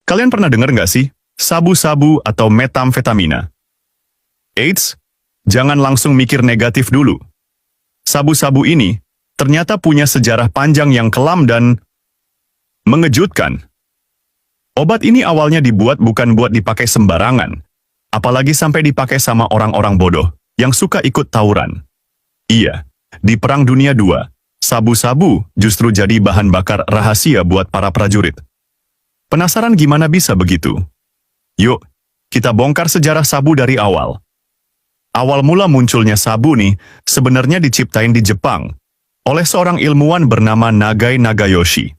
Kalian pernah dengar nggak sih? Sabu-sabu atau metamfetamina. Eits, jangan langsung mikir negatif dulu. Sabu-sabu ini ternyata punya sejarah panjang yang kelam dan mengejutkan. Obat ini awalnya dibuat bukan buat dipakai sembarangan, apalagi sampai dipakai sama orang-orang bodoh yang suka ikut tawuran. Iya, di Perang Dunia II, sabu-sabu justru jadi bahan bakar rahasia buat para prajurit. Penasaran gimana bisa begitu? Yuk, kita bongkar sejarah sabu dari awal. Awal mula munculnya sabu nih sebenarnya diciptain di Jepang oleh seorang ilmuwan bernama Nagai Nagayoshi.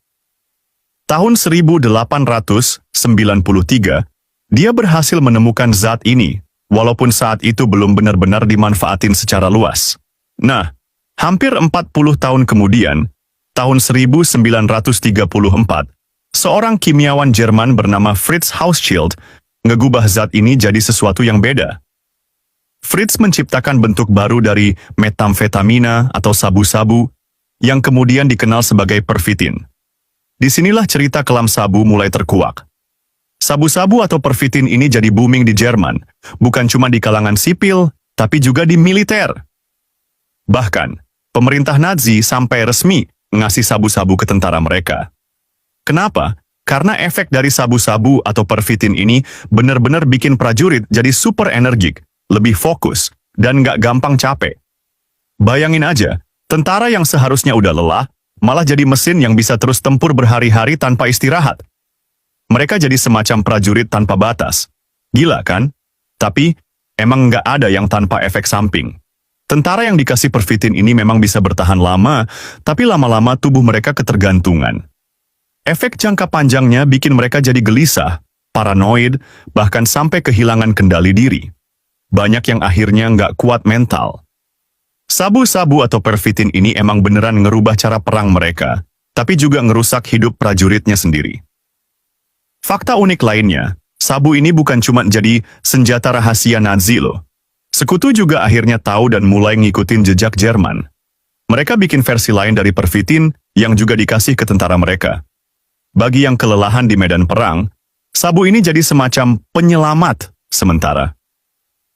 Tahun 1893, dia berhasil menemukan zat ini, walaupun saat itu belum benar-benar dimanfaatin secara luas. Nah, hampir 40 tahun kemudian, tahun 1934, seorang kimiawan Jerman bernama Fritz Hauschild ngegubah zat ini jadi sesuatu yang beda. Fritz menciptakan bentuk baru dari metamfetamina atau sabu-sabu yang kemudian dikenal sebagai pervitin. Disinilah cerita kelam sabu mulai terkuak. Sabu-sabu atau pervitin ini jadi booming di Jerman, bukan cuma di kalangan sipil, tapi juga di militer. Bahkan, pemerintah Nazi sampai resmi ngasih sabu-sabu ke tentara mereka. Kenapa? Karena efek dari sabu-sabu atau pervitin ini benar-benar bikin prajurit jadi super energik, lebih fokus, dan nggak gampang capek. Bayangin aja, tentara yang seharusnya udah lelah, malah jadi mesin yang bisa terus tempur berhari-hari tanpa istirahat. Mereka jadi semacam prajurit tanpa batas. Gila kan? Tapi, emang nggak ada yang tanpa efek samping. Tentara yang dikasih pervitin ini memang bisa bertahan lama, tapi lama-lama tubuh mereka ketergantungan. Efek jangka panjangnya bikin mereka jadi gelisah, paranoid, bahkan sampai kehilangan kendali diri. Banyak yang akhirnya nggak kuat mental. Sabu-sabu atau pervitin ini emang beneran ngerubah cara perang mereka, tapi juga ngerusak hidup prajuritnya sendiri. Fakta unik lainnya, sabu ini bukan cuma jadi senjata rahasia Nazi loh. Sekutu juga akhirnya tahu dan mulai ngikutin jejak Jerman. Mereka bikin versi lain dari pervitin yang juga dikasih ke tentara mereka. Bagi yang kelelahan di medan perang, sabu ini jadi semacam penyelamat sementara.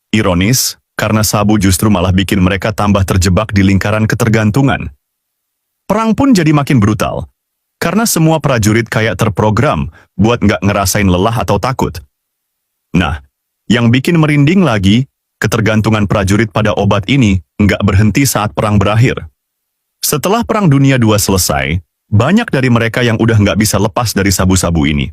Ironis, karena sabu justru malah bikin mereka tambah terjebak di lingkaran ketergantungan. Perang pun jadi makin brutal, karena semua prajurit kayak terprogram buat nggak ngerasain lelah atau takut. Nah, yang bikin merinding lagi, ketergantungan prajurit pada obat ini nggak berhenti saat perang berakhir. Setelah Perang Dunia II selesai, banyak dari mereka yang udah nggak bisa lepas dari sabu-sabu ini.